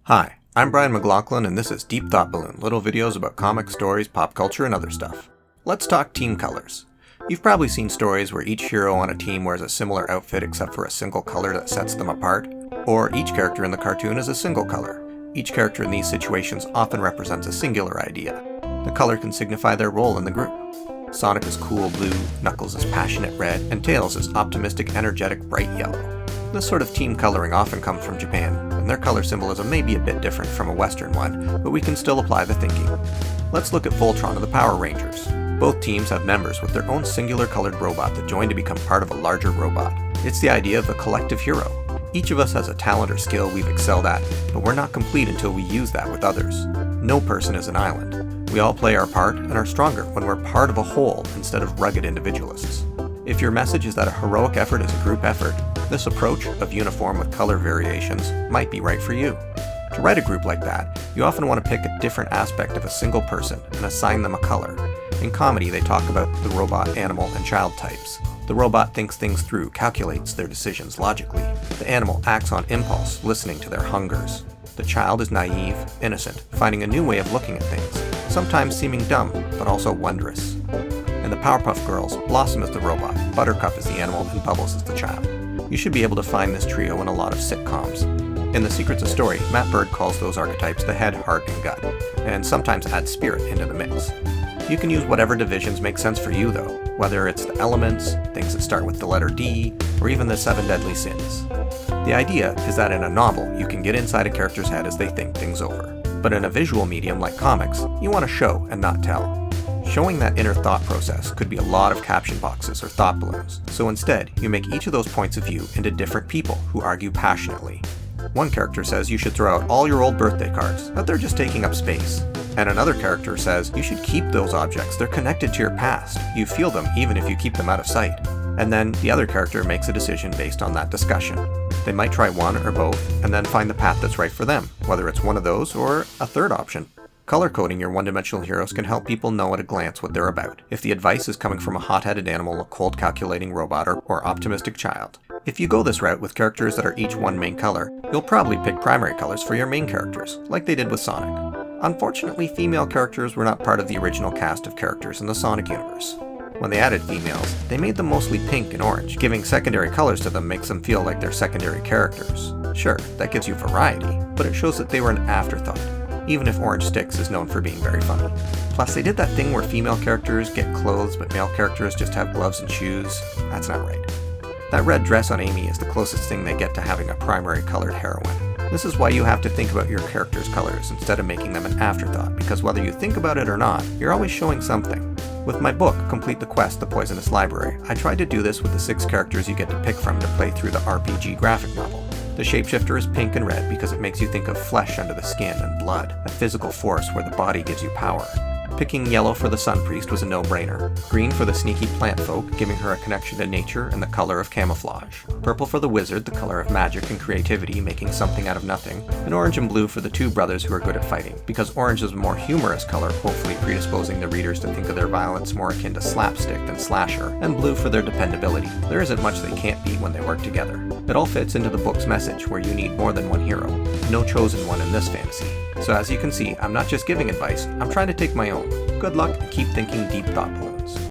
Hi, I'm Brian McLachlan, and this is Deep Thought Balloon, little videos about comics, stories, pop culture, and other stuff. Let's talk team colors. You've probably seen stories where each hero on a team wears a similar outfit except for a single color that sets them apart, or each character in the cartoon is a single color. Each character in these situations often represents a singular idea. The color can signify their role in the group. Sonic is cool blue, Knuckles is passionate red, and Tails is optimistic, energetic, bright yellow. This sort of team coloring often comes from Japan, and their color symbolism may be a bit different from a Western one, but we can still apply the thinking. Let's look at Voltron and the Power Rangers. Both teams have members with their own singular colored robot that join to become part of a larger robot. It's the idea of a collective hero. Each of us has a talent or skill we've excelled at, but we're not complete until we use that with others. No person is an island. We all play our part and are stronger when we're part of a whole instead of rugged individualists. If your message is that a heroic effort is a group effort, this approach of uniform with color variations might be right for you. To write a group like that, you often want to pick a different aspect of a single person and assign them a color. In comedy, they talk about the robot, animal, and child types. The robot thinks things through, calculates their decisions logically. The animal acts on impulse, listening to their hungers. The child is naive, innocent, finding a new way of looking at things, sometimes seeming dumb, but also wondrous. In the Powerpuff Girls, Blossom is the robot, Buttercup is the animal, and Bubbles is the child. You should be able to find this trio in a lot of sitcoms. In The Secrets of Story, Matt Bird calls those archetypes the head, heart, and gut, and sometimes adds spirit into the mix. You can use whatever divisions make sense for you though, whether it's the elements, things that start with the letter D, or even the 7 deadly sins. The idea is that in a novel, you can get inside a character's head as they think things over. But in a visual medium like comics, you want to show and not tell. Showing that inner thought process could be a lot of caption boxes or thought balloons, so instead, you make each of those points of view into different people who argue passionately. One character says you should throw out all your old birthday cards, that they're just taking up space. And another character says you should keep those objects, they're connected to your past. You feel them even if you keep them out of sight. And then the other character makes a decision based on that discussion. They might try one or both, and then find the path that's right for them, whether it's one of those or a third option. Color coding your one-dimensional heroes can help people know at a glance what they're about, if the advice is coming from a hot-headed animal, a cold calculating robot, or optimistic child. If you go this route with characters that are each one main color, you'll probably pick primary colors for your main characters, like they did with Sonic. Unfortunately, female characters were not part of the original cast of characters in the Sonic universe. When they added females, they made them mostly pink and orange. Giving secondary colors to them makes them feel like they're secondary characters. Sure, that gives you variety, but it shows that they were an afterthought, even if Orange Sticks is known for being very funny. Plus, they did that thing where female characters get clothes but male characters just have gloves and shoes. That's not right. That red dress on Amy is the closest thing they get to having a primary colored heroine. This is why you have to think about your character's colors instead of making them an afterthought, because whether you think about it or not, you're always showing something. With my book, Complete the Quest, The Poisonous Library, I tried to do this with the 6 characters you get to pick from to play through the RPG graphic novel. The shapeshifter is pink and red because it makes you think of flesh under the skin and blood, a physical force where the body gives you power. Picking yellow for the Sun Priest was a no-brainer, green for the sneaky plant folk, giving her a connection to nature and the color of camouflage, purple for the wizard, the color of magic and creativity, making something out of nothing, and orange and blue for the 2 brothers who are good at fighting, because orange is a more humorous color, hopefully predisposing the readers to think of their violence more akin to slapstick than slasher, and blue for their dependability. There isn't much they can't be when they work together. It all fits into the book's message, where you need more than one hero. No chosen one in this fantasy. So as you can see, I'm not just giving advice, I'm trying to take my own. Good luck and keep thinking deep thought.